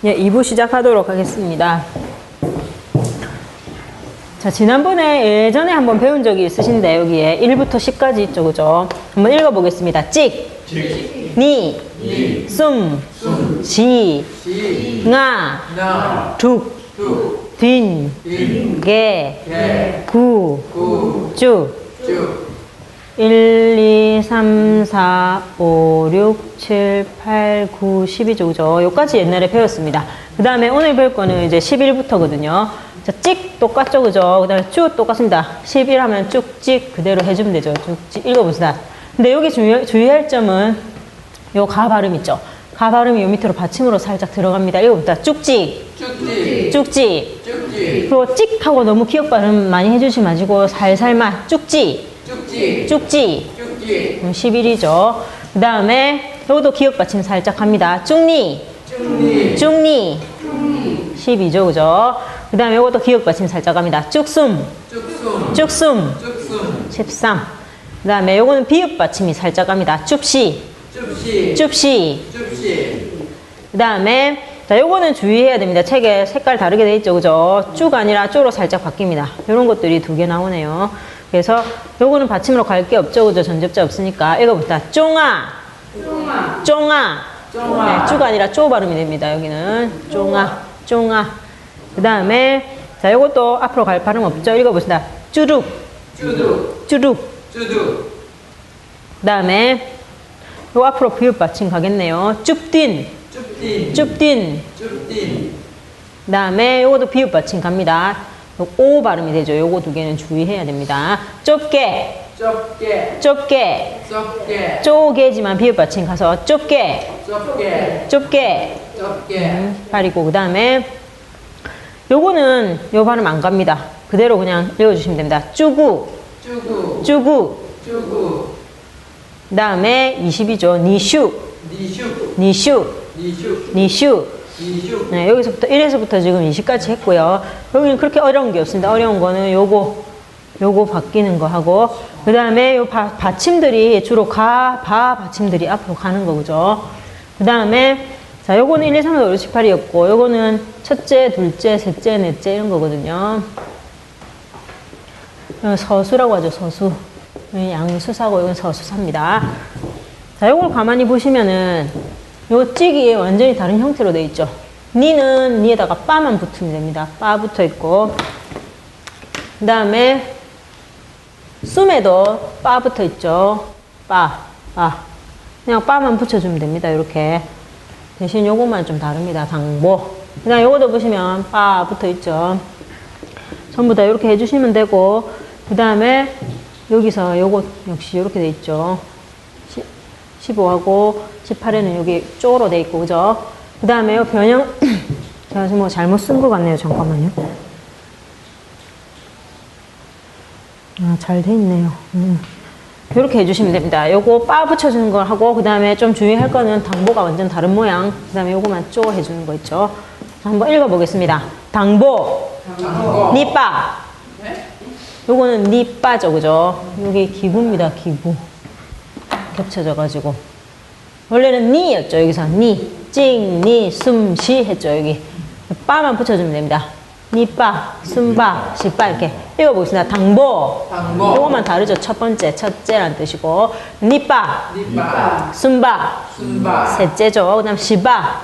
예, 2부 시작하도록 하겠습니다. 자, 지난번에 예전에 한번 배운 적이 있으신데 여기에 1부터 10까지 있죠, 그죠? 한번 읽어보겠습니다. 찍, 니, 숨, 시, nga, 툭, 딘, 개, 구, 쭉. 1, 2, 3, 4, 5, 6, 7, 8, 9, 10이죠, 그죠? 여기까지 옛날에 배웠습니다. 그 다음에 오늘 배울 거는 이제 11부터거든요. 자, 찍 똑같죠, 그죠? 그 다음에 쭉 똑같습니다. 11 하면 쭉찍 그대로 해주면 되죠. 쭉찍 읽어봅시다. 근데 여기 주의할 점은 요 가 발음 있죠? 가 발음이 요 밑으로 받침으로 살짝 들어갑니다. 읽어봅시다. 쭉찍, 쭉찍, 쭉찍, 쭉찍. 그리고 찍 하고 너무 기억 발음 많이 해주지 마시고 살살만 쭉찍, 쭉찍, 쭉찍, 쭉찍. 11이죠. 그 다음에 요것도 기억 받침 살짝 합니다. 쭉니, 쭉니, 쭉니, 12죠, 그죠? 그 다음에 요것도 기억 받침 살짝 합니다. 쭉숨, 쭉숨, 쭉숨, 쭉숨. 13. 그 다음에 요거는 비읍 받침이 살짝 합니다. 줍시, 줍시, 줍시, 줍시. 그 다음에 자, 요거는 주의해야 됩니다. 책에 색깔 다르게 돼 있죠, 그죠? 쭉 아니라 쪼로 살짝 바뀝니다. 요런 것들이 두 개 나오네요. 그래서 요거는 받침으로 갈 게 없죠, 그죠? 전접자 없으니까. 읽어봅시다. 쫑아, 쫑아, 쫑아. 네, 쭉 아니라 쪼 발음이 됩니다. 여기는 쫑아, 쫑아. 그 다음에 자, 요것도 앞으로 갈 발음 없죠? 읽어봅시다. 쭈룩, 쭈룩, 쭈룩, 쭈룩. 그 다음에 요 앞으로 비읍 받침 가겠네요. 쭈딘, 쭈딘, 쭈딘, 쭈딘. 그 다음에 요것도 비읍 받침 갑니다. 요 오 발음이 되죠. 요거 두 개는 주의해야 됩니다. 좁게, 좁게, 좁게, 좁게. 쪼개지만 비읍 받침 가서 좁게, 좁게, 좁게, 좁게. 발이고 그 다음에 요거는 요 발음 안 갑니다. 그대로 그냥 읽어주시면 됩니다. 쭈구, 쭈구, 쭈구, 쭈구. 그 다음에 20이죠. 니슈, 니슈, 니슈, 니슈, 니슈. 네, 여기서부터 1에서부터 지금 20까지 했고요. 여기는 그렇게 어려운 게 없습니다. 어려운 거는 요거 바뀌는 거 하고 그 다음에 요 받침들이 주로 가, 바 받침들이 앞으로 가는 거, 그죠? 그 다음에 자, 요거는 1, 2, 3, 4, 5, 6, 7, 8이었고 요거는 첫째, 둘째, 셋째, 넷째 이런 거거든요. 서수라고 하죠, 서수. 양수사고 이건 서수사입니다. 자, 요걸 가만히 보시면은 요 찍이 완전히 다른 형태로 되어 있죠. 니는 니에다가 빠만 붙으면 됩니다. 빠 붙어 있고 그 다음에 쏨에도 빠 붙어 있죠. 빠. 그냥 빠만 붙여주면 됩니다. 이렇게. 대신 요것만 좀 다릅니다. 당보. 그 다음 요것도 보시면 빠 붙어 있죠. 전부 다 이렇게 해주시면 되고 그 다음에 여기서 요것 역시 이렇게 돼 있죠. 15하고 18에는 여기 쪼로 돼 있고, 그죠? 그 다음에 요 변형, 제가 지금 뭐 잘못 쓴 것 같네요. 잠깐만요. 아, 잘 돼 있네요. 이렇게 해주시면 됩니다. 요거 빠 붙여주는 걸 하고, 그 다음에 좀 주의할 거는 당보가 완전 다른 모양. 그 다음에 요거만 쪼 해주는 거 있죠. 한번 읽어보겠습니다. 당보, 니빠. 요거는 니빠죠, 그죠? 여기 기부입니다, 기부. 겹쳐져가지고. 원래는 니였죠, 여기서. 니, 찡, 니, 숨, 시 했죠, 여기. 빠만 붙여주면 됩니다. 니빠, 숨바, 시빠 이렇게 읽어보겠습니다. 당보. 요거만 다르죠. 첫 번째, 첫째란 뜻이고. 니빠, 숨바, 셋째죠. 그 다음 시바,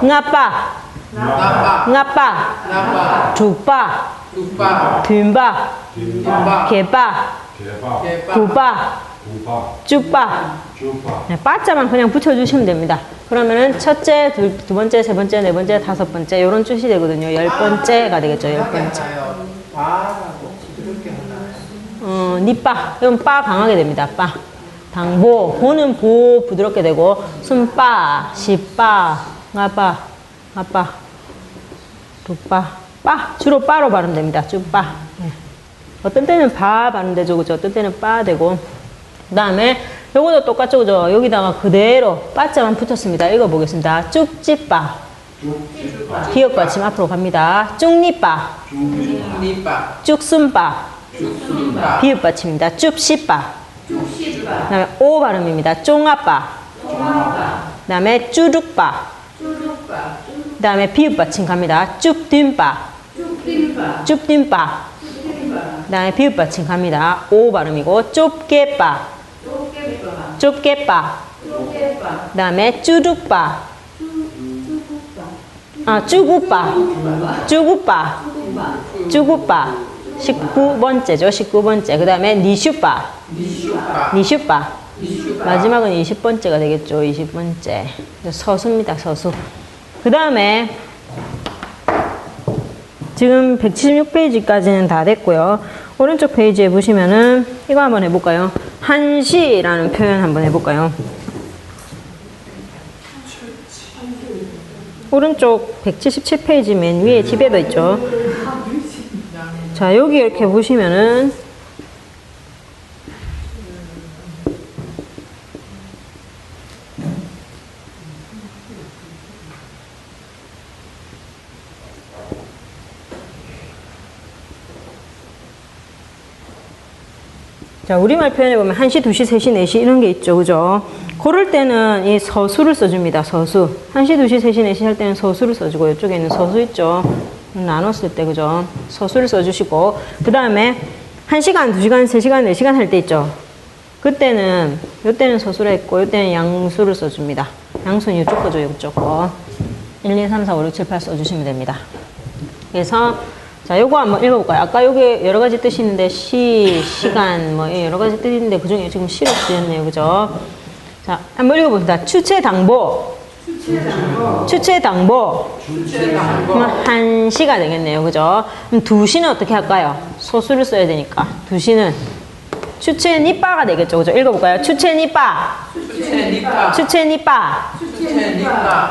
nga빠, nga빠, 죽바, 균바, 개바, 구바, 쭈빠. 네, 빠자만 그냥 붙여주시면 됩니다. 그러면은 첫째, 두 번째, 세 번째, 네 번째, 다섯 번째 요런 뜻이 되거든요. 10번째가 되겠죠. 10번째. 니빠. 이건 빠 강하게 됩니다. 빠. 당보. 보는 보 부드럽게 되고 숨빠, 시빠, nga빠, nga빠, 두빠. 빠. 주로 빠로 발음됩니다. 쭈빠. 네. 어떤 때는 바 발음되죠. 그죠? 어떤 때는 빠 되고. 그 다음에 요것도 똑같죠, 그죠? 여기다가 그대로 빠자만 붙였습니다. 읽어보겠습니다. 쭉찌빠. 기억 받침 앞으로 갑니다. 쭉니빠. 쭉순빠. 비읍 받침입니다. 쭈시빠. 그 다음에 오 발음입니다. 쫑아빠. 그 다음에 쭈룩빠. 그 다음에 비읍 받침 갑니다. 쭈딘바. 쭈딘바. 그 다음에 비읍 받침 갑니다. 오 발음이고 좁게바. 좁게바. 그 다음에 쭈룩바. 아, 쭈구바. 쭈구바. 쭈구바. 19번째죠. 19번째. 그 다음에 니슈바. 니슈바. 마지막은 20번째가 되겠죠. 20번째. 서수입니다. 서수. 그 다음에 지금 176페이지까지는 다 됐고요. 오른쪽 페이지에 보시면은 이거 한번 해볼까요? 한시라는 표현 한번 해볼까요? 오른쪽 177페이지 맨 위에 집에도 있죠. 자, 여기 이렇게 보시면은 자, 우리말 표현해 보면 1시, 2시, 3시, 4시 이런 게 있죠. 그죠? 그럴 때는 이 서수를 써줍니다. 서수. 1시, 2시, 3시, 4시 할 때는 서수를 써주고 이쪽에 있는 서수 있죠. 나눴을 때 그죠? 서수를 써주시고 그 다음에 1시간, 2시간, 3시간, 4시간 할 때 있죠. 그때는 요때는 서수를 했고 요때는 양수를 써줍니다. 양수는 이쪽 거죠. 이쪽 거. 1, 2, 3, 4, 5, 6, 7, 8 써주시면 됩니다. 그래서 자, 요거 한번 읽어볼까요? 아까 요게 여러 가지 뜻이 있는데, 시간, 뭐, 여러 가지 뜻이 있는데, 그 중에 지금 시로 쓰였네요. 그죠? 자, 한번 읽어봅시다. 추체당보. 추체당보. 그러면 1시가 되겠네요. 그죠? 그럼 2시는 어떻게 할까요? 소수를 써야 되니까. 2시는 추체니빠가 되겠죠. 그죠? 읽어볼까요? 추체니빠. 추체니빠.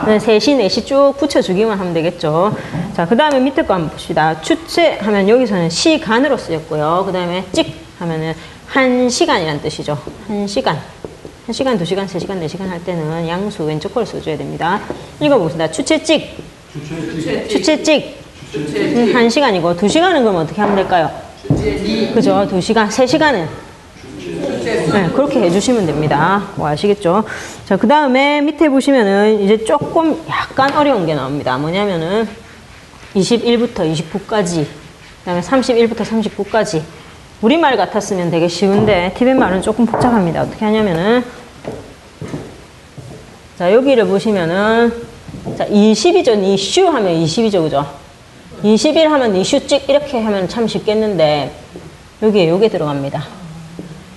네, 3시, 4시 쭉 붙여주기만 하면 되겠죠. 자, 그 다음에 밑에 거 한번 봅시다. 추체 하면 여기서는 시간으로 쓰였고요. 그 다음에 찍 하면은 1시간이란 뜻이죠. 1시간. 1시간, 2시간, 3시간, 4시간 할 때는 양수 왼쪽 걸 써줘야 됩니다. 읽어봅시다. 추체찍. 추체찍. 1시간이고, 2시간은 그럼 어떻게 하면 될까요? 그죠? 2시간, 3시간은? 네, 그렇게 해주시면 됩니다. 뭐 아시겠죠? 자, 그 다음에 밑에 보시면은 이제 조금 약간 어려운 게 나옵니다. 뭐냐면은 21부터 29까지, 그 다음에 31부터 39까지. 우리말 같았으면 되게 쉬운데, 티벳 말은 조금 복잡합니다. 어떻게 하냐면은, 자, 여기를 보시면은, 자, 20이죠. 니슈 하면 20이죠. 그죠? 21 하면 니슈 찍 이렇게 하면 참 쉽겠는데, 여기에 요게 들어갑니다.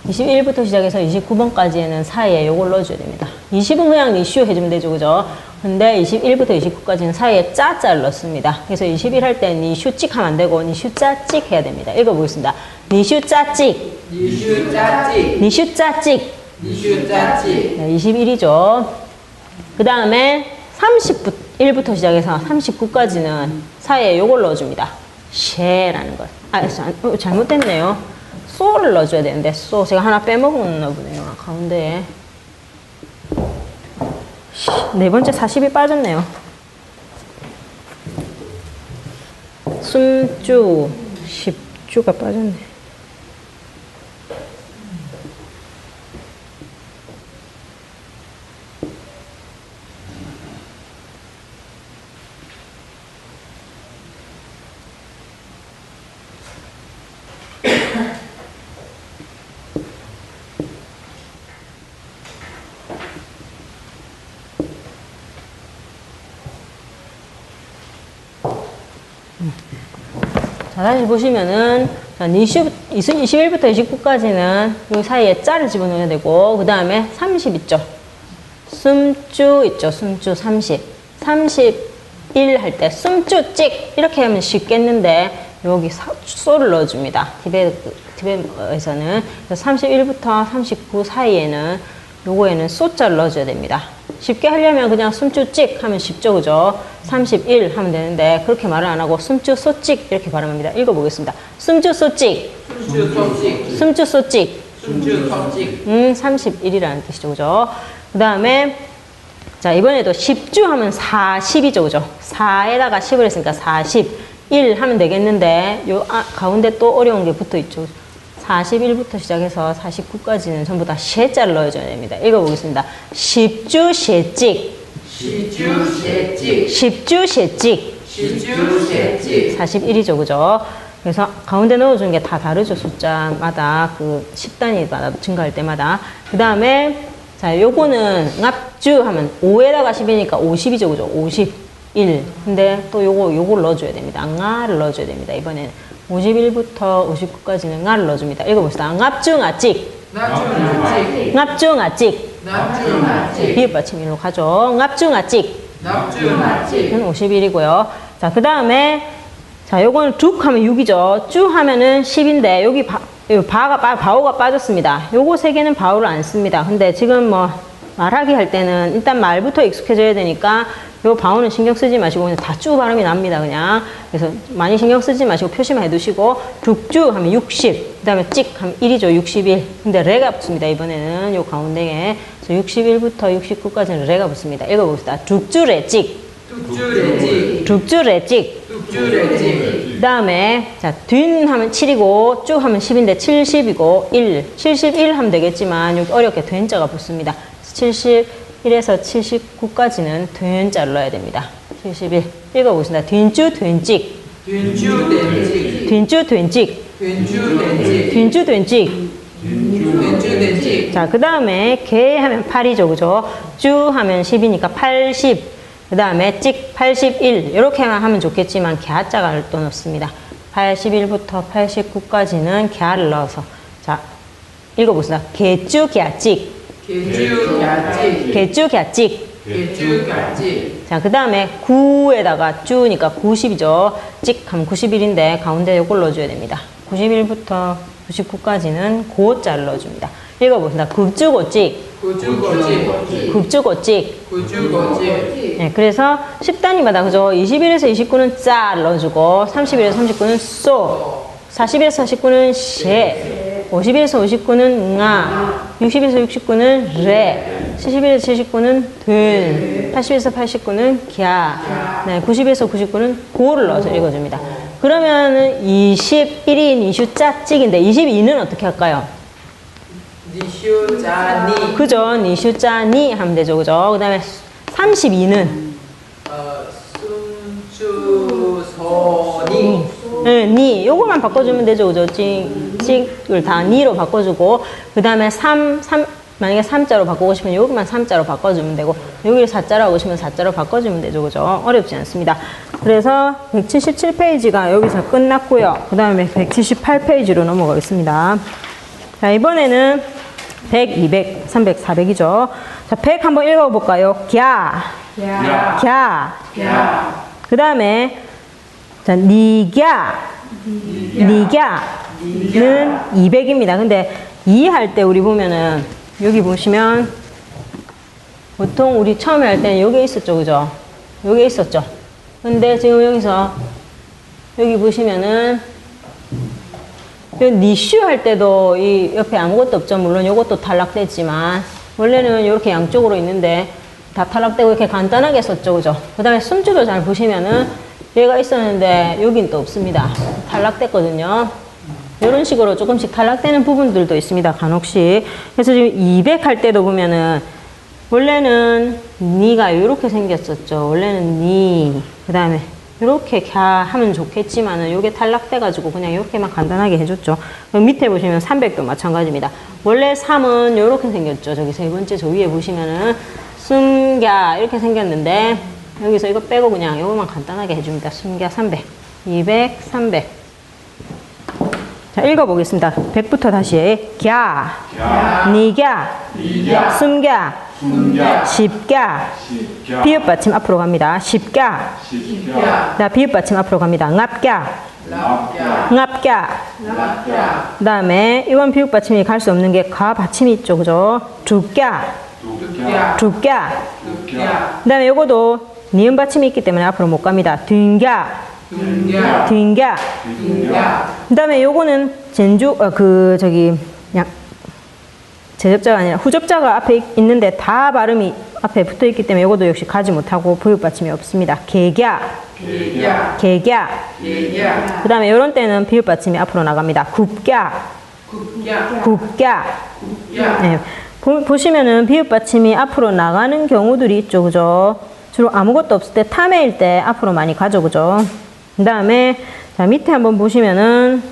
21부터 시작해서 29번까지에는 사이에 요걸 넣어줘야 됩니다. 20은 그냥 니슈 해주면 되죠. 그죠? 근데 21부터 29까지는 사이에 짜짜를 넣습니다. 그래서 21 할 때 니슈 찍 하면 안 되고 니슈 짜 찍 해야 됩니다. 읽어보겠습니다. 니슈 짜 찍. 니슈 짜 찍. 니슈 짜 찍. 니슈 짜 찍. 네, 21이죠. 그 다음에 31부터 시작해서 39까지는 사이에 요걸 넣어줍니다. 쉐라는 것. 아, 잘못됐네요. 소를 넣어줘야 되는데, 소. 제가 하나 빼먹었나 보네요. 가운데에. 네 번째 40이 빠졌네요. 숨주, 10주가 빠졌네. 자, 다시 보시면은, 자, 21부터 29까지는 이 사이에 짜를 집어넣어야 되고, 그 다음에 30 있죠. 숨주 있죠. 숨주 30. 31 할 때, 숨주 찍! 이렇게 하면 쉽겠는데, 여기 소를 넣어줍니다. 티벳에서는. 31부터 39 사이에는, 요거에는 소자를 넣어줘야 됩니다. 쉽게 하려면 그냥 숨주 찍 하면 쉽죠. 그죠? 31 하면 되는데 그렇게 말을 안 하고 숨주 소찍 이렇게 발음합니다. 읽어보겠습니다. 숨주 소찍. 숨주 소찍. 숨주 소찍. 숨주 소찍. 31이라는 뜻이죠. 그죠? 그 다음에 자, 이번에도 10주 하면 40이죠. 그죠? 4에다가 10을 했으니까 41 하면 되겠는데 요 가운데 또 어려운 게 붙어 있죠. 41부터 시작해서 49까지는 전부 다 쉐자를 넣어줘야 됩니다. 읽어보겠습니다. 10주 쉐찍. 십주셋찍. 십주셋찍. 십주셋찍. 41이죠, 그죠? 그래서 가운데 넣어주는 게 다 다르죠, 숫자마다. 그 10단위마다 증가할 때마다. 그 다음에, 자, 요거는 납주 하면 5에다가 10이니까 50이죠, 그죠? 51. 근데 또 요걸 넣어줘야 됩니다. nga를 넣어줘야 됩니다, 이번에는. 51부터 59까지는 nga를 넣어줍니다. 읽어봅시다. 납중아찍. 납중아찍. 납중아찍. 납중아찍. 비읍 받침 일로 가죠. 납중아찍. 납중아찍. 이건 51이고요. 자, 그 다음에, 자, 요거는 둑 하면 6이죠. 쭈 하면은 10인데, 여기 바오가 빠졌습니다. 요거 세 개는 바오를 안 씁니다. 근데 지금 뭐, 말하기 할 때는 일단 말부터 익숙해져야 되니까, 요 바오는 신경 쓰지 마시고, 그냥 다 쭈 발음이 납니다, 그냥. 그래서 많이 신경 쓰지 마시고, 표시만 해두시고, 둑쭈 하면 60, 그 다음에 찍 하면 1이죠, 61. 근데 레가 붙습니다, 이번에는. 요 가운데에. 61부터 69까지는 레가 붙습니다. 읽어봅시다. 둑쭈레 찍. 뚝주레찍. 둑쭈레 찍. 뚝주레찍. 그 다음에, 자, 뒷 하면 7이고, 쭉 하면 10인데 70이고, 1. 71 하면 되겠지만, 여기 어렵게 된자가 붙습니다. 71에서 79까지는 된자를 넣어야 됩니다. 71. 읽어보겠습니다. 뒷주 된찍. 뒷주댄찍. 뒷주 된찍. 뒷주댄찍. 뒷주 된찍. 뒷주댄찍. 자, 그 다음에, 개 하면 8이죠, 그죠? 쭈 하면 10이니까 80. 그 다음에 찍 81. 이렇게만 하면 좋겠지만, 갸자가 또 넣습니다. 81부터 89까지는 갸를 넣어서. 자, 읽어봅시다. 개쭈 갸찍. 개쭈갸찍. 개쭈 갸찍. 개쭈갸찍. 자, 그 다음에 9에다가 쭈니까 90이죠. 찍 하면 91인데, 가운데 요걸 넣어줘야 됩니다. 91부터 99까지는 고자를 넣어줍니다. 읽어봅시다. 급주고찍. 구주고찍. 급주고찍. 구주고찍. 네, 그래서 10단위마다, 그죠? 21에서 29는 짜 넣어주고, 31에서 39는 쏘, 40에서 49는 셰, 50에서 59는 nga, 60에서 69는 레, 71에서 79는 된, 80에서 89는 갸, 네, 90에서 99는 고를 넣어서 읽어줍니다. 그러면은 21인 이슈 짜찍인데, 22는 어떻게 할까요? 니슈자니. 그죠? 니슈 짜니 하면 되죠, 그죠? 그 다음에 32는 숨주소니. 네, 니 요거만 바꿔주면 되죠, 그죠? 찍을 다 니로 바꿔주고, 그 다음에 만약에 3자로 바꾸고 싶으면 여기만 3자로 바꿔주면 되고, 여기를 4자로 하고 싶으면 4자로 바꿔주면 되죠, 그죠? 어렵지 않습니다. 그래서 177페이지가 여기서 끝났고요. 그 다음에 178페이지로 넘어가겠습니다. 자, 이번에는 100, 200, 300, 400이죠. 자, 100 한번 읽어볼까요? 갸, 야. 갸. 그 다음에, 자, 니갸, 니갸는 200입니다. 근데 이 할 때 우리 보면은, 여기 보시면, 보통 우리 처음에 할 때는 여기에 있었죠, 그죠? 여기에 있었죠. 근데 지금 여기서, 여기 보시면은, 니슈 할 때도 이 옆에 아무것도 없죠. 물론 이것도 탈락됐지만 원래는 이렇게 양쪽으로 있는데 다 탈락되고 이렇게 간단하게 썼죠, 그죠? 그 다음에 숨주도 잘 보시면은 얘가 있었는데 여긴 또 없습니다. 탈락됐거든요. 이런 식으로 조금씩 탈락되는 부분들도 있습니다, 간혹씩. 그래서 지금 200 할 때도 보면은 원래는 니가 이렇게 생겼었죠. 원래는 니, 그 다음에 이렇게 하면 좋겠지만은 요게 탈락돼가지고 그냥 이렇게만 간단하게 해줬죠. 밑에 보시면 300도 마찬가지입니다. 원래 3은 이렇게 생겼죠. 저기 세 번째 저 위에 보시면은 숨갸 이렇게 생겼는데 여기서 이거 빼고 그냥 이거만 간단하게 해줍니다. 숨갸 300, 200, 300. 자, 읽어보겠습니다. 100부터 다시. 갸, 니갸, 숨갸, 십갸. 비읍 받침 앞으로 갑니다. 십갸. 나 비읍 받침 앞으로 갑니다. 납갸. 납갸. 그 다음에 이건 비읍 받침이 갈 수 없는 게 가 받침이 있죠, 그죠? 두갸. 두갸. 그 다음에 요거도 니은 받침이 있기 때문에 앞으로 못 갑니다. 둔갸. 둔갸. 그 다음에 요거는 제접자가 아니라 후접자가 앞에 있는데 다 발음이 앞에 붙어 있기 때문에 이것도 역시 가지 못하고 부유 받침이 없습니다. 개갸. 그 다음에 이런 때는 비읍 받침이 앞으로 나갑니다. 굽갸. 네. 보시면은 비읍 받침이 앞으로 나가는 경우들이 있죠. 그죠? 주로 아무것도 없을 때 탐해일 때 앞으로 많이 가죠. 그죠? 그 다음에 자 밑에 한번 보시면은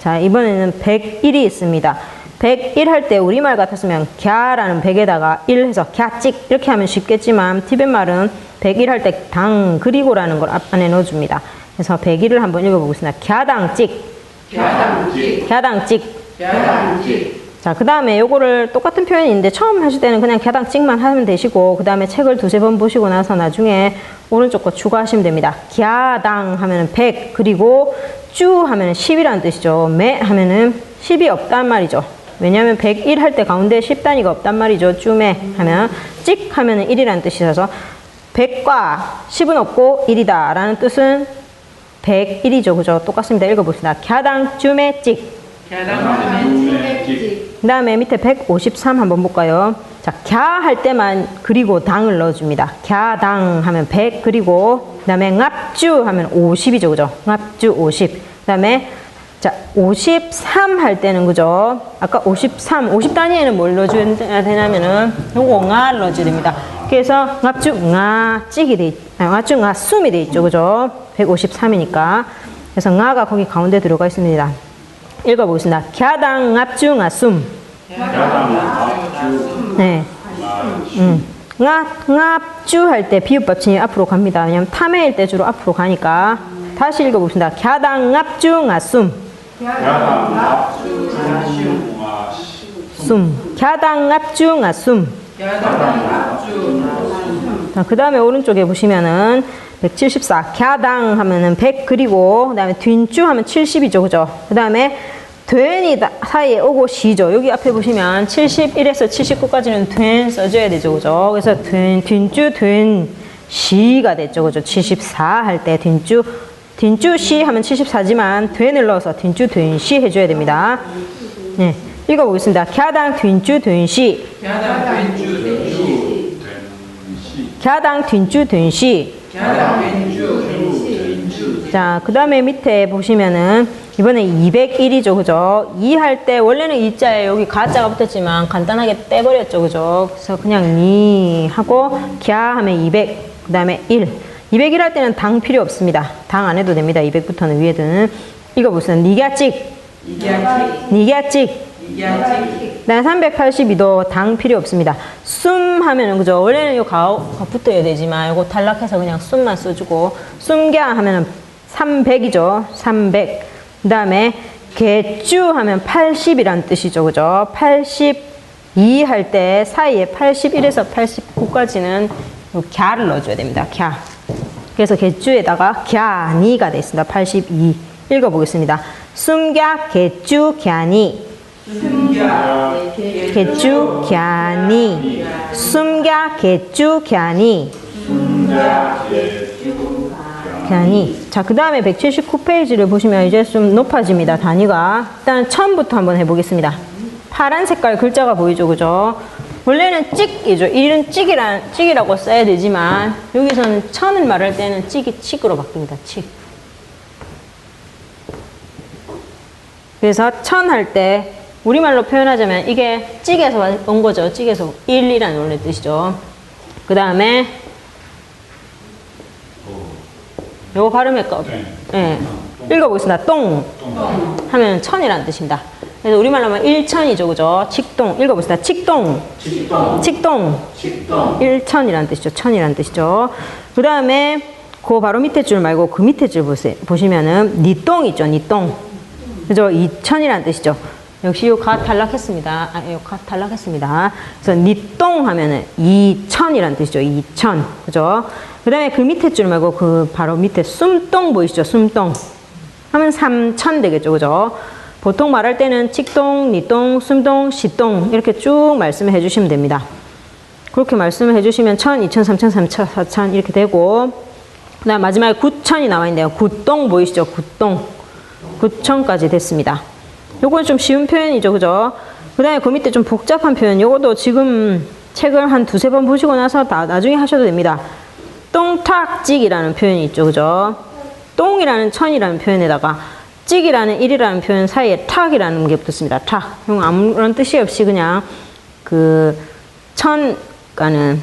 자 이번에는 101이 있습니다. 101 할 때 우리말 같았으면 갸라는 100에다가 1 해서 갸찍 이렇게 하면 쉽겠지만 티벳 말은 101 할 때 당 그리고라는 걸 앞 안에 넣어줍니다. 그래서 101을 한번 읽어보겠습니다. 갸당찍 갸당찍 갸당찍 갸당찍. 자, 그 다음에 요거를 똑같은 표현인데 처음 하실 때는 그냥 갸당찍만 하면 되시고 그 다음에 책을 두세 번 보시고 나서 나중에 오른쪽 거 추가하시면 됩니다. 갸당 하면은 100 그리고 쭈 하면은 10이라는 뜻이죠. 매 하면은 10이 없단 말이죠. 왜냐하면 101 할 때 가운데 10단위가 없단 말이죠. 쭈매 하면 찍 하면은 1이라는 뜻이라서 100과 10은 없고 1이다 라는 뜻은 101이죠. 그죠? 똑같습니다. 읽어봅시다. 갸당 쭈매 찍. 갸당찍. 그 다음에 밑에 153 한번 볼까요? 자, 갸 할 때만 그리고 당을 넣어줍니다. 갸당 하면 100 그리고 그 다음에 납주 하면 50이죠. 그죠? 납주 50. 그 다음에 자, 53 할 때는 그죠? 아까 50단위에는 뭘 넣어줘야 되냐면은 요거 nga를 넣어줘야 됩니다. 그래서 납주 nga 찍이 돼 납주 nga 숨이 돼 있죠. 그죠? 153이니까. 그래서 nga가 거기 가운데 들어가 있습니다. 읽어보겠습니다. 갸당 납주 nga 숨. 네. 납주 할 때 비읍 받침이 앞으로 갑니다. 왜냐면 탐해일 때 주로 앞으로 가니까. 다시 읽어봅시다. 갸당 납주 nga 숨. 숨. 갸당 납주 nga 숨. 자, 그 다음에 오른쪽에 보시면은 174. 갸당 하면은 100 그리고 그 다음에 뒷주 하면 70이죠. 그죠? 그 다음에 된이 사이에 오고 시죠. 여기 앞에 보시면 71에서 79까지는 된 써줘야 되죠. 그죠? 그래서 뒷주 된 시가 됐죠. 그죠? 74 할 때 뒷주 시 하면 74지만 된을 넣어서 뒷주 된 시 해줘야 됩니다. 네. 읽어보겠습니다. 갸당 뒷주 된 시. 갸당 뒷주 된 시. 자, 그 다음에 밑에 보시면은 이번에 201이죠. 그죠? 2 할 때 원래는 2자에 여기 가자가 붙었지만 간단하게 떼버렸죠. 그죠? 그래서 그냥 니 하고 갸 하면 200, 그 다음에 1. 201 할 때는 당 필요 없습니다. 당 안 해도 됩니다. 200부터는 위에는. 읽어보세요. 니갸찍. 니갸찍. 네, 382도 당 필요 없습니다. 숨 하면은 그죠? 원래는 요 가가 붙어야 되지만 요거 탈락해서 그냥 숨만 써주고 숨갸 하면은 300이죠. 300. 그 다음에 개쭈 하면 80이란 뜻이죠. 그죠? 82 할 때 사이에 81에서 89까지는 요 갸를 넣어줘야 됩니다. 갸. 그래서 개쭈에다가 갸니가 되어 있습니다. 82. 읽어보겠습니다. 숨갸 개쭈 갸니. 개쭈 갸니. 숨갸 개쭈 갸니. 갸니. 자, 그 다음에 179페이지를 보시면 이제 좀 높아집니다. 단위가. 일단 처음부터 한번 해보겠습니다. 파란 색깔 글자가 보이죠. 그죠? 원래는 찍이죠. 일은 찍이라고 써야 되지만 여기서는 천을 말할 때는 찍이 칙으로 바뀝니다. 칙. 그래서 천 할 때 우리말로 표현하자면 이게 찍에서 온 거죠. 찍에서 1이라는 원래 뜻이죠. 그 다음에 요거 발음할까? 네. 읽어보겠습니다. 똥 하면 천이라는 뜻입니다. 그래서 우리말로 하면 1천이죠. 그죠? 칙동. 읽어보겠습니다. 칙동. 칙동. 1천이라는 뜻이죠. 천이라는 뜻이죠. 그 다음에 그 바로 밑에 줄 말고 그 밑에 줄 보시면은 니똥 있죠. 니똥. 그죠? 2천이라는 뜻이죠. 역시 요 가 탈락했습니다. 요 가 탈락했습니다. 그래서 니똥 하면은 2천이라는 뜻이죠. 2천. 그죠? 그 다음에 그 밑에 줄 말고 그 바로 밑에 숨똥 보이시죠? 숨똥. 하면 3천 되겠죠. 그죠? 보통 말할 때는 칙동, 니똥, 숨동, 시똥 이렇게 쭉 말씀을 해주시면 됩니다. 그렇게 말씀을 해주시면 1000, 2000, 3000, 3000, 4000 이렇게 되고 그 다음 마지막에 9000이 나와 있는데요. 굿동 보이시죠? 굿동. 9000까지 됐습니다. 요건 좀 쉬운 표현이죠. 그죠? 그 다음에 그 밑에 좀 복잡한 표현 요것도 지금 책을 한 두세 번 보시고 나서 다 나중에 하셔도 됩니다. 똥탁찍이라는 표현이 있죠. 그죠? 똥이라는 천이라는 표현에다가 찍이라는 일이라는 표현 사이에 탁이라는 게 붙었습니다. 탁. 아무런 뜻이 없이 그냥 그 천가는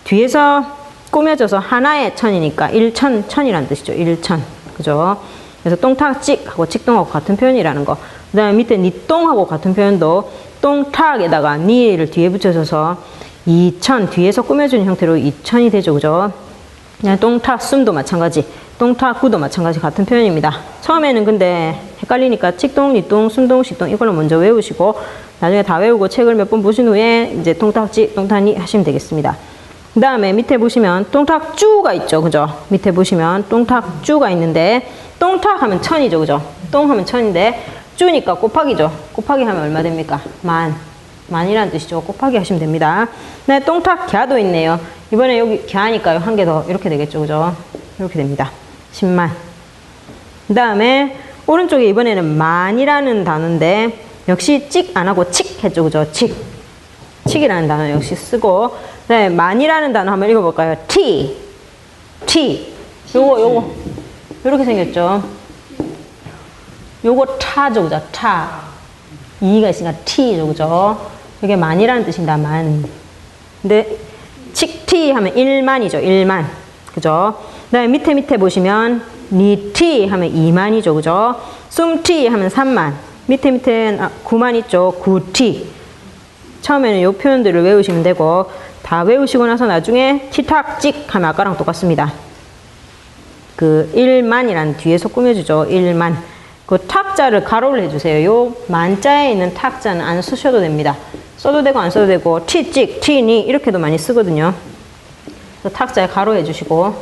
뒤에서 꾸며져서 하나의 천이니까 일천, 천이라는 뜻이죠. 일천. 그죠? 그래서 똥탁찍하고 찍똥하고 같은 표현이라는 거. 그 다음에 밑에 니똥하고 같은 표현도 똥탁에다가 니를 뒤에 붙여줘서 이천, 뒤에서 꾸며주는 형태로 이천이 되죠. 그죠? 그냥 똥탁 숨도 마찬가지, 똥탁 구도 마찬가지 같은 표현입니다. 처음에는 근데 헷갈리니까 찍똥, 니똥, 숨똥, 식똥 이걸로 먼저 외우시고 나중에 다 외우고 책을 몇 번 보신 후에 이제 똥탁찌, 똥탁니 하시면 되겠습니다. 그 다음에 밑에 보시면 똥탁쭈가 있죠. 그죠? 밑에 보시면 똥탁쭈가 있는데 똥탁 하면 천이죠. 그죠? 똥 하면 천인데 쭈니까 곱하기죠. 곱하기 하면 얼마 됩니까? 만이라는 뜻이죠. 곱하기 하시면 됩니다. 네, 똥탁 갸도 있네요. 이번에 여기 갸니까요. 한 개 더 이렇게 되겠죠. 그죠? 이렇게 됩니다. 10만. 그 다음에 오른쪽에 이번에는 만이라는 단어인데 역시 찍 안 하고 칙 했죠. 그죠? 칙이라는 단어 역시 쓰고 네, 만이라는 단어 한번 읽어볼까요? T. 요거 이렇게 생겼죠. 요거 타죠. 그죠? 타. 이가 있으니까 T죠. 그죠? 이게 만이라는 뜻입니다. 만. 근데 칙티 하면 1만이죠. 1만. 그죠? 그 다음에 밑에 보시면 니티 하면 2만이죠. 그죠? 숨티 하면 3만. 밑에 9만 있죠. 9T. 처음에는 이 표현들을 외우시면 되고 다 외우시고 나서 나중에 티탁찍 하면 아까랑 똑같습니다. 그 1만이라는 뒤에서 꾸며주죠. 1만. 그 탁자를 가로를 해주세요. 요 만자에 있는 탁자는 안 쓰셔도 됩니다. 써도 되고 안 써도 되고 티찍, 티니 이렇게도 많이 쓰거든요. 탁자에 가로 해주시고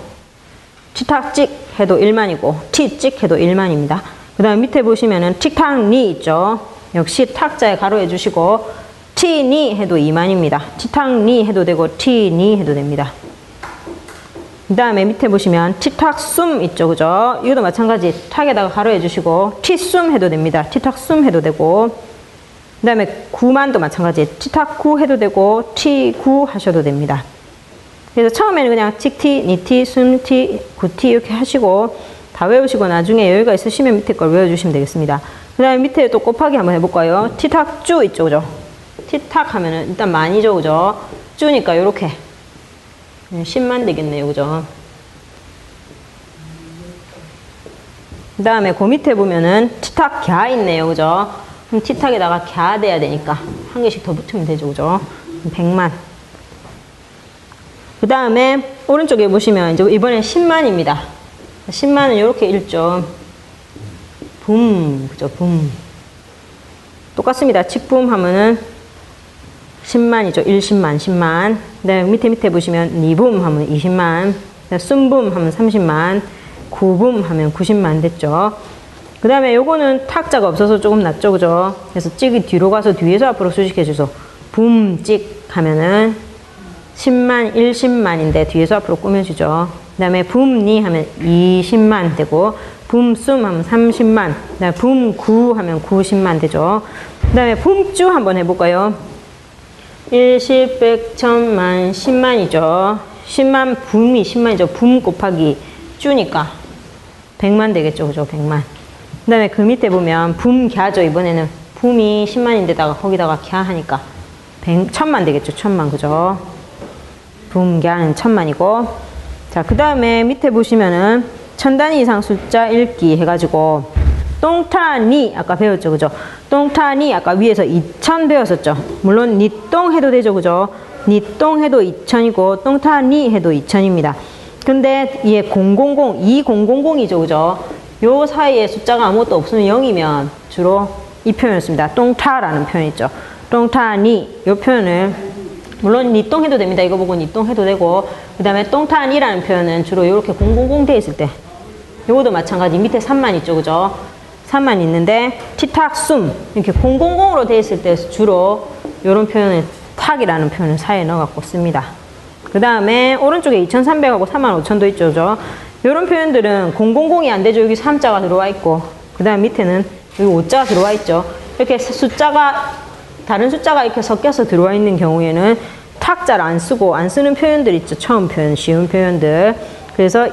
티탁찍 해도 1만이고 티찍 해도 1만입니다. 그 다음에 밑에 보시면은 틱탁니 있죠. 역시 탁자에 가로 해주시고 티니 해도 2만입니다. 티탁니 해도 되고 티니 해도 됩니다. 그 다음에 밑에 보시면 티탁숨 있죠. 그죠? 이것도 마찬가지 탁에다가 가로 해주시고 티숨 해도 됩니다. 티탁숨 해도 되고 그 다음에 구만도 마찬가지 티탁구 해도 되고 티구 하셔도 됩니다. 그래서 처음에는 그냥 찍티, 니티, 숨티, 구티 이렇게 하시고 다 외우시고 나중에 여유가 있으시면 밑에 걸 외워주시면 되겠습니다. 그 다음에 밑에 또 곱하기 한번 해볼까요? 티탁쭈 있죠. 그죠? 티탁 하면은 일단 만이죠. 그죠? 쭈니까 요렇게 10만 되겠네요. 그죠? 그 다음에 그 밑에 보면은 티탁 갸 있네요. 그죠? 그럼 티탁에다가 갸 돼야 되니까 한 개씩 더 붙으면 되죠. 그죠? 100만. 그 다음에 오른쪽에 보시면 이제 이번엔 10만입니다. 10만은 이렇게 읽죠. 붐. 그죠? 붐. 똑같습니다. 칙붐 하면은 10만이죠. 10만, 10만. 네, 밑에 보시면 니붐 하면 20만. 네, 숨붐 하면 30만. 구붐 하면 90만 됐죠. 그 다음에 요거는 탁자가 없어서 조금 낫죠. 그죠? 그래서 찍이 뒤로 가서 뒤에서 앞으로 수식해 주소. 붐, 찍 하면은 10만, 10만인데 뒤에서 앞으로 꾸며주죠. 그 다음에 붐니 하면 20만 되고 붐숨 하면 30만. 그 다음에 붐구 하면 90만 되죠. 그 다음에 붐쭈 한번 해볼까요? 1, 10, 100, 1000만, 10만이죠. 10만, 붐이 10만이죠. 붐 곱하기 쭈니까 100만 되겠죠. 그죠? 100만. 그 다음에 그 밑에 보면 붐갸죠. 이번에는 붐이 10만인데다가 거기다가 갸 하니까 1000만 되겠죠. 1000만. 그죠? 붐갸는 1000만이고. 자, 그 다음에 밑에 보시면은 1000단위 이상 숫자 읽기 해가지고 똥타니 아까 배웠죠. 그죠? 똥타니 아까 위에서 2000 배웠었죠. 물론 니똥 해도 되죠. 그죠? 니똥 해도 2000이고 똥타니 해도 2000입니다. 근데 얘 000, 2000이죠. 그죠? 요 사이에 숫자가 아무것도 없으면 0이면 주로 이 표현을 씁니다. 똥타라는 표현 있죠. 똥타니 요 표현을 물론 니똥 해도 됩니다. 이거 보고 니똥 해도 되고 그 다음에 똥타니라는 표현은 주로 이렇게 000 돼 있을 때 요것도 마찬가지 밑에 3만 있죠. 그죠? 3만 있는데 티탁숨 이렇게 000으로 돼 있을 때 주로 이런 표현을 탁이라는 표현을 사이에 넣어갖고 씁니다. 그 다음에 오른쪽에 2300하고 45,000도 있죠. 그죠? 이런 표현들은 000이 안 되죠. 여기 3자가 들어와 있고 그 다음 밑에는 여기 5자가 들어와 있죠. 이렇게 숫자가 다른 숫자가 이렇게 섞여서 들어와 있는 경우에는 탁자를 안 쓰고 안 쓰는 표현들 있죠. 처음 표현, 쉬운 표현들. 그래서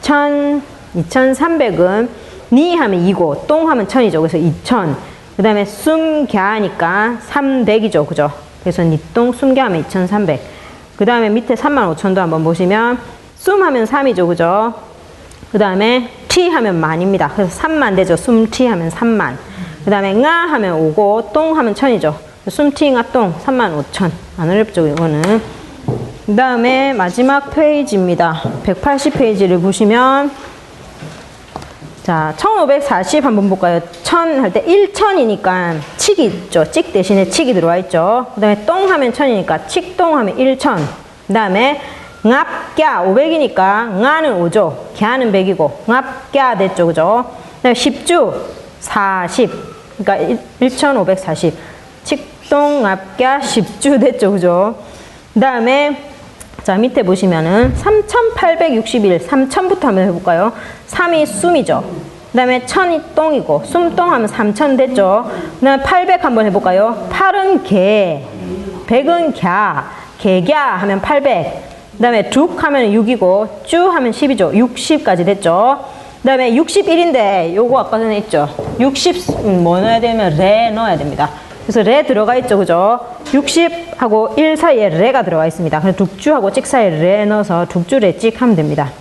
2300은 니 하면 2고 똥 하면 1000이죠. 그래서 2000. 그 다음에 숨갸니까 300이죠. 그죠? 그래서 니똥 숨겨하면 2300. 그 다음에 밑에 35,000도 한번 보시면 숨 하면 3이죠. 그죠? 그 다음에 티 하면 만입니다. 그래서 3만 되죠. 숨티 하면 3만. 그 다음에 nga 하면 5고 똥 하면 1000이죠. 숨티 nga 똥 35,000. 안 어렵죠 이거는. 그 다음에 마지막 페이지입니다. 180페이지를 보시면 자 1540 한번 볼까요? 1000 할 때 1000이니까 칙이 있죠. 찍 대신에 칙이 들어와 있죠. 그 다음에 똥 하면 1000이니까 칙똥 하면 1000. 그 다음에 납, 꺄 500이니까 nga는 5죠. 꺄는 100이고 납, 꺄 됐죠. 그죠? 그 다음에 10주 40. 그러니까 1540. 칙똥, 납, 꺄 10주 됐죠. 그죠? 그 다음에 자 밑에 보시면은 3861 3000부터 한번 해볼까요? 3이 숨이죠. 그 다음에 1000이 똥이고 숨똥 하면 3000 됐죠. 그 다음에 800 한번 해볼까요? 8은 개, 100은 갸, 개갸 하면 800. 그 다음에 죽 하면 6이고 쭈 하면 10이죠. 60까지 됐죠. 그 다음에 61인데 요거 아까 전에 있죠. 60 뭐 넣어야 되면 레 넣어야 됩니다. 그래서 레 들어가 있죠. 그죠? 60하고 1 사이에 레가 들어가 있습니다. 그래서 둑주하고 찍 사이에 레 넣어서 둑주 레 찍 하면 됩니다.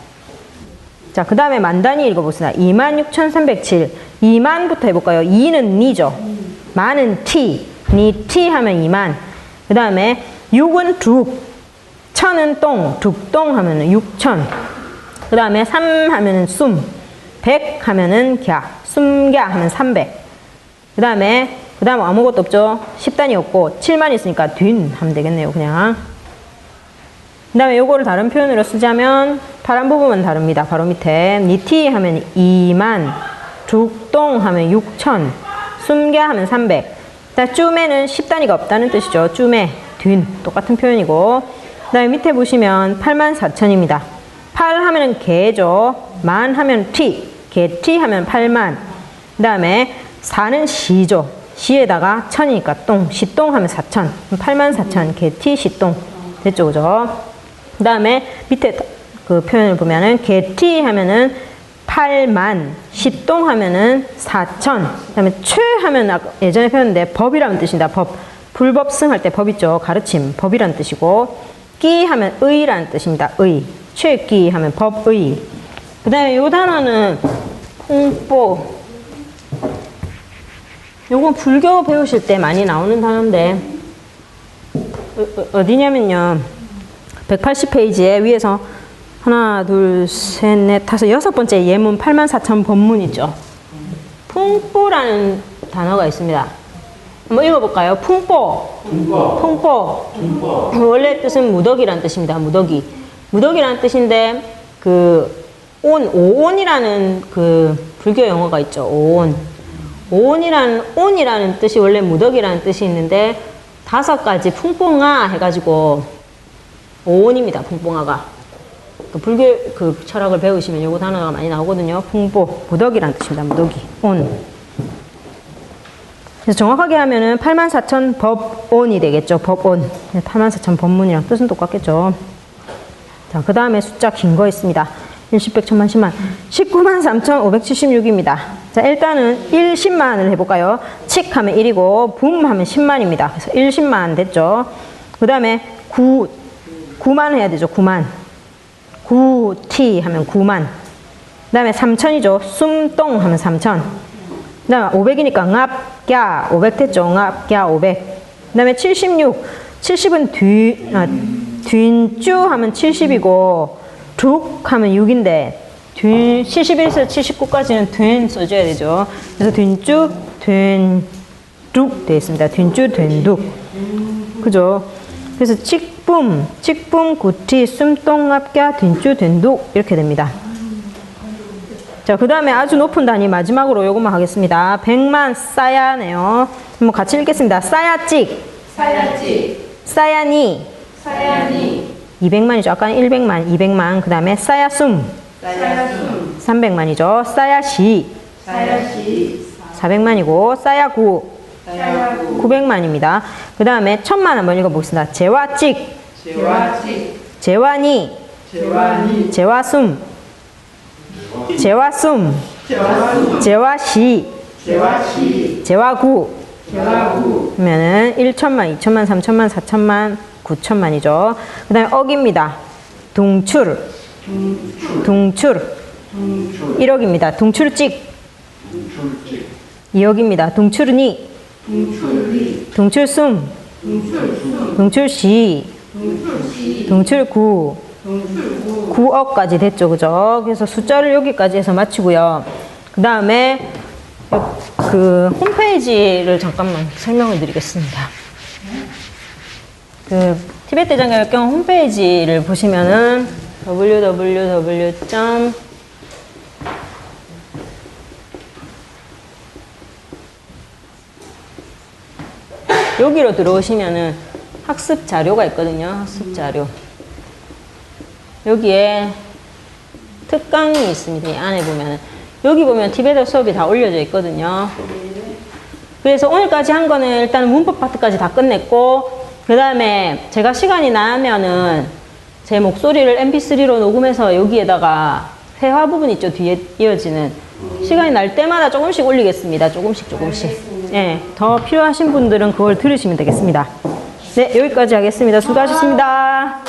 자, 그 다음에 만단위 읽어봅시다. 26,307. 2만부터 해볼까요? 2는 니죠. 만은 티. 니 티 하면 2만. 그 다음에 6은 둑. 1000은 똥. 둑똥 하면은 6000. 그 다음에 3 하면은 숨. 100 하면은 갸. 숨갸 하면 300. 그 다음에 아무것도 없죠. 10단이 없고 7만 있으니까 뒷 하면 되겠네요. 그냥. 그 다음에 요거를 다른 표현으로 쓰자면 파란 부분은 다릅니다. 바로 밑에 니티 하면 2만, 죽똥 하면 6000, 숨게 하면 300. 쭈매는 10단위가 없다는 뜻이죠. 쭈매, 뒷 똑같은 표현이고. 그 다음에 밑에 보시면 84,000입니다. 8 하면은 개죠. 만 하면 티, 개티 하면 8만. 그 다음에 4는 시죠. 시에다가 1000이니까 똥, 시똥 하면 4000. 84,000, 개티, 시똥. 됐죠, 그죠? 그 다음에 밑에 그 표현을 보면은 개티 하면은 8만, 시똥 하면은 4000. 그 다음에 최 하면 예전에 배웠는데 법이라는 뜻입니다. 법. 불법승 할 때 법 있죠. 가르침, 법이라는 뜻이고. 끼 하면 의라는 뜻입니다. 의. 최끼 하면 법의. 그 다음에 요 단어는 풍뽀. 요건 불교 배우실 때 많이 나오는 단어인데 어디냐면요 180페이지에 위에서 하나 둘 셋 넷 다섯 여섯 번째 예문 84,000 법문 있죠. 풍뽀라는 단어가 있습니다. 한번 읽어볼까요? 풍뽀. 풍뽀. 원래 뜻은 무덕이라는 뜻입니다. 무덕이라는 뜻인데 오온이라는 그 불교 용어가 있죠. 온이라는 뜻이 원래 무덕이라는 뜻이 있는데 5가지 풍뽕아 해가지고 오온입니다. 풍뽕아가. 불교 그 철학을 배우시면 요거 단어가 많이 나오거든요. 풍보, 무덕이라는 뜻입니다. 무덕이. 온. 그래서 정확하게 하면은 84,000 법온이 되겠죠. 법온. 84,000 법문이랑 뜻은 똑같겠죠. 자, 그 다음에 숫자 긴 거 있습니다. 1, 10, 100, 1000만, 10만. 193,576입니다. 자, 일단은 1, 10만을 해볼까요? 칙 하면 1이고, 붐 하면 10만입니다. 그래서 1, 10만 됐죠. 그 다음에 9만 해야 되죠. 9만. 9T 하면 9만. 그 다음에 3,000이죠. 숨똥 하면 3,000. 그 다음에 500이니까 납, 꺄, 500 됐죠. 납, 꺄, 500. 그 다음에 76. 70은 뒷쭈 하면 70이고, 둑 하면 6인데, 71에서 79까지는 된 써줘야 되죠. 그래서 뒷쭈, 된둑 되어 있습니다. 뒷쭈, 된둑. 그죠? 그래서 칙붐, 구티, 숨똥, 합갸, 뒷쭈, 된둑 이렇게 됩니다. 자, 그 다음에 아주 높은 단위 마지막으로 요것만 하겠습니다. 100만 싸야네요. 한번 같이 읽겠습니다. 싸야찍, 싸야니, 200만이죠. 아까는 100만, 200만. 그 다음에 싸야숨, 300만이죠. 싸야시, 400만이고, 싸야구, 900만입니다. 그 다음에 1000만 한번 읽어보겠습니다. 제와찍, 제와니, 제와숨, 제와시, 제와구, 결하구 그러면은 1천만, 2천만, 3천만, 4천만, 9천만이죠. 그 다음에 억입니다. 둥출. 둥출. 1억입니다. 둥출찍. 2억입니다. 둥출니. 둥출숨. 둥출시. 둥출구. 9억까지 됐죠. 그죠? 그래서 숫자를 여기까지 해서 마치고요. 그 다음에 그 홈페이지를 잠깐만 설명을 드리겠습니다. 그 티베트 대장경협경 홈페이지를 보시면은 www. 여기로 들어오시면은 학습 자료가 있거든요. 학습 자료. 여기에 특강이 있습니다. 이 안에 보면은. 여기 보면 티베트 수업이 다 올려져 있거든요. 그래서 오늘까지 한 거는 일단 문법 파트까지 다 끝냈고, 그 다음에 제가 시간이 나면은 제 목소리를 mp3로 녹음해서 여기에다가 회화 부분 있죠. 뒤에 이어지는. 시간이 날 때마다 조금씩 올리겠습니다. 조금씩. 네, 더 필요하신 분들은 그걸 들으시면 되겠습니다. 네, 여기까지 하겠습니다. 수고하셨습니다.